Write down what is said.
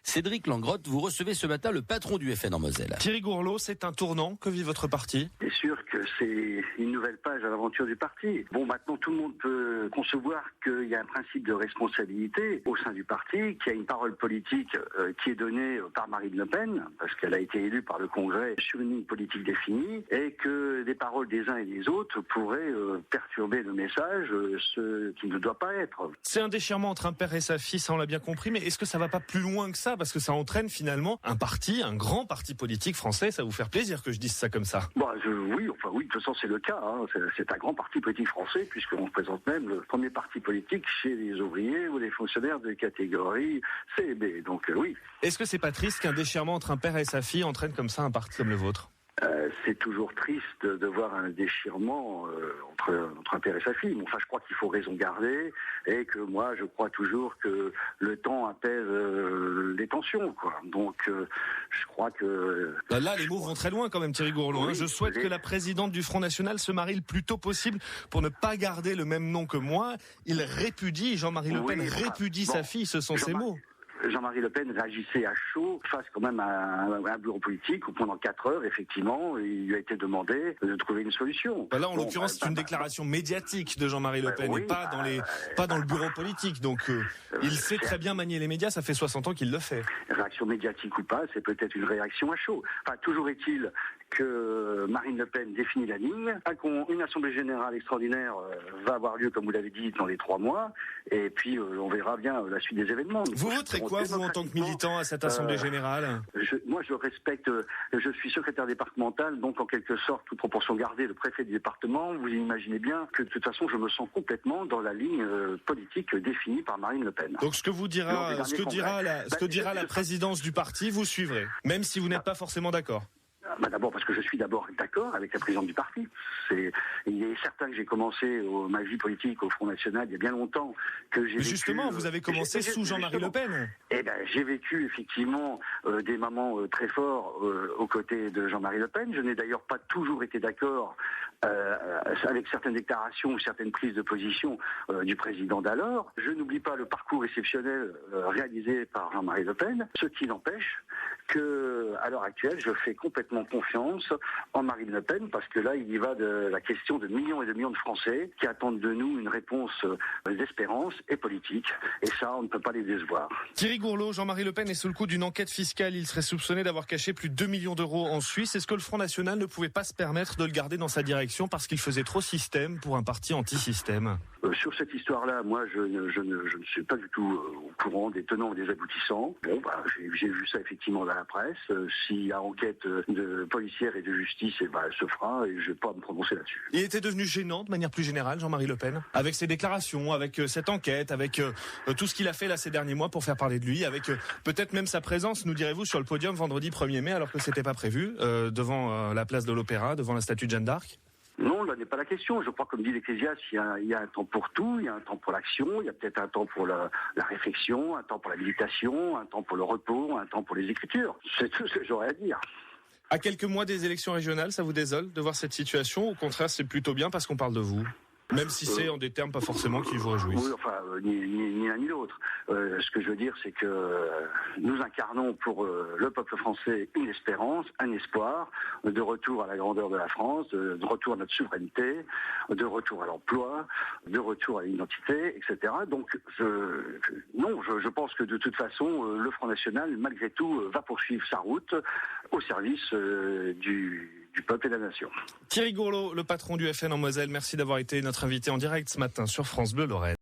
Cédric Langrotte, vous recevez ce matin le patron du FN en Moselle. Thierry Gourlot, c'est un tournant que vit votre parti? C'est sûr que c'est une nouvelle page à l'aventure du parti. Bon, maintenant tout le monde peut concevoir qu'il y a un principe de responsabilité au sein du parti, qu'il y a une parole politique qui est donnée par Marine Le Pen, parce qu'elle a été élue par le Congrès sur une ligne politique définie, et que des paroles des uns et des autres pourraient perturber le message, ce qui ne doit pas être. C'est un déchirement entre un père et sa fille, ça on l'a bien compris, mais est-ce que ça va pas plus loin que ça? Parce que ça entraîne finalement un parti, un grand parti politique français. Ça va vous faire plaisir que je dise ça comme ça? Oui, de toute façon c'est le cas. C'est un grand parti politique français, puisqu'on représente même le premier parti politique chez les ouvriers ou les fonctionnaires de catégorie C et B. Donc oui. Est-ce que c'est pas triste qu'un déchirement entre un père et sa fille entraîne comme ça un parti comme le vôtre? C'est toujours triste de voir un déchirement entre un père et sa fille. Enfin, je crois qu'il faut raison garder et que moi, je crois toujours que le temps apaise les tensions, quoi. Donc, je crois que... Là, les mots vont très loin quand même, Thierry Gourlot. Oui, je souhaite que la présidente du Front National se marie le plus tôt possible pour ne pas garder le même nom que moi. Il répudie, Jean-Marie Le Pen répudie sa fille, ce sont ses mots. Jean-Marie Le Pen réagissait à chaud face quand même à un bureau politique où pendant 4 heures, effectivement, il lui a été demandé de trouver une solution. Là, en l'occurrence, c'est une déclaration médiatique de Jean-Marie Le Pen et pas dans le bureau politique. Donc, il sait très bien manier les médias, ça fait 60 ans qu'il le fait. Réaction médiatique ou pas, c'est peut-être une réaction à chaud. Enfin, toujours est-il que Marine Le Pen définit la ligne. Une assemblée générale extraordinaire va avoir lieu, comme vous l'avez dit, dans les 3 mois. Et puis, on verra bien la suite des événements. Vous voterez quoi, vous, en tant que militant, à cette assemblée générale? Moi, je respecte... je suis secrétaire départemental, donc en quelque sorte, toute proportion gardée, le préfet du département. Vous imaginez bien que, de toute façon, je me sens complètement dans la ligne politique définie par Marine Le Pen. Donc, ce que dira la présidence du parti, vous suivrez, même si vous n'êtes pas forcément d'accord. D'abord parce que je suis d'accord avec la présidente du parti. Il est certain que j'ai commencé ma vie politique au Front National il y a bien longtemps. Justement, vous avez commencé sous Jean-Marie Le Pen. J'ai vécu effectivement des moments très forts aux côtés de Jean-Marie Le Pen. Je n'ai d'ailleurs pas toujours été d'accord avec certaines déclarations ou certaines prises de position du président d'alors. Je n'oublie pas le parcours exceptionnel réalisé par Jean-Marie Le Pen, ce qui n'empêche que, à l'heure actuelle, je fais complètement confiance en Marine Le Pen, parce que là, il y va de la question de millions et de millions de Français qui attendent de nous une réponse d'espérance et politique. Et ça, on ne peut pas les décevoir. Thierry Gourlot, Jean-Marie Le Pen est sous le coup d'une enquête fiscale. Il serait soupçonné d'avoir caché plus de 2 millions d'euros en Suisse. Est-ce que le Front National ne pouvait pas se permettre de le garder dans sa direction parce qu'il faisait trop système pour un parti anti-système? Sur cette histoire-là, moi, je ne suis pas du tout au courant des tenants et des aboutissants. J'ai vu ça effectivement dans la presse. S'il y a enquête de policière et de justice, elle se fera, et je vais pas me prononcer là-dessus. Il était devenu gênant de manière plus générale, Jean-Marie Le Pen, avec ses déclarations, avec cette enquête, avec tout ce qu'il a fait là ces derniers mois pour faire parler de lui, avec peut-être même sa présence, nous direz-vous, sur le podium vendredi 1er mai, alors que c'était pas prévu, devant la place de l'Opéra, devant la statue de Jeanne d'Arc. Non, là n'est pas la question. Je crois, comme dit l'Ecclésiaste, il y a un temps pour tout, il y a un temps pour l'action, il y a peut-être un temps pour la réflexion, un temps pour la méditation, un temps pour le repos, un temps pour les écritures. C'est tout ce que j'aurais à dire. À quelques mois des élections régionales, ça vous désole de voir cette situation? Au contraire, c'est plutôt bien parce qu'on parle de vous? Même si c'est en des termes pas forcément qui vous réjouissent. Oui, ni l'un ni l'autre. Ce que je veux dire, c'est que nous incarnons pour le peuple français une espérance, un espoir, de retour à la grandeur de la France, de retour à notre souveraineté, de retour à l'emploi, de retour à l'identité, etc. Donc, je pense que de toute façon, le Front National, malgré tout, va poursuivre sa route au service du peuple et de la nation. Thierry Gourlot, le patron du FN en Moselle, merci d'avoir été notre invité en direct ce matin sur France Bleu Lorraine.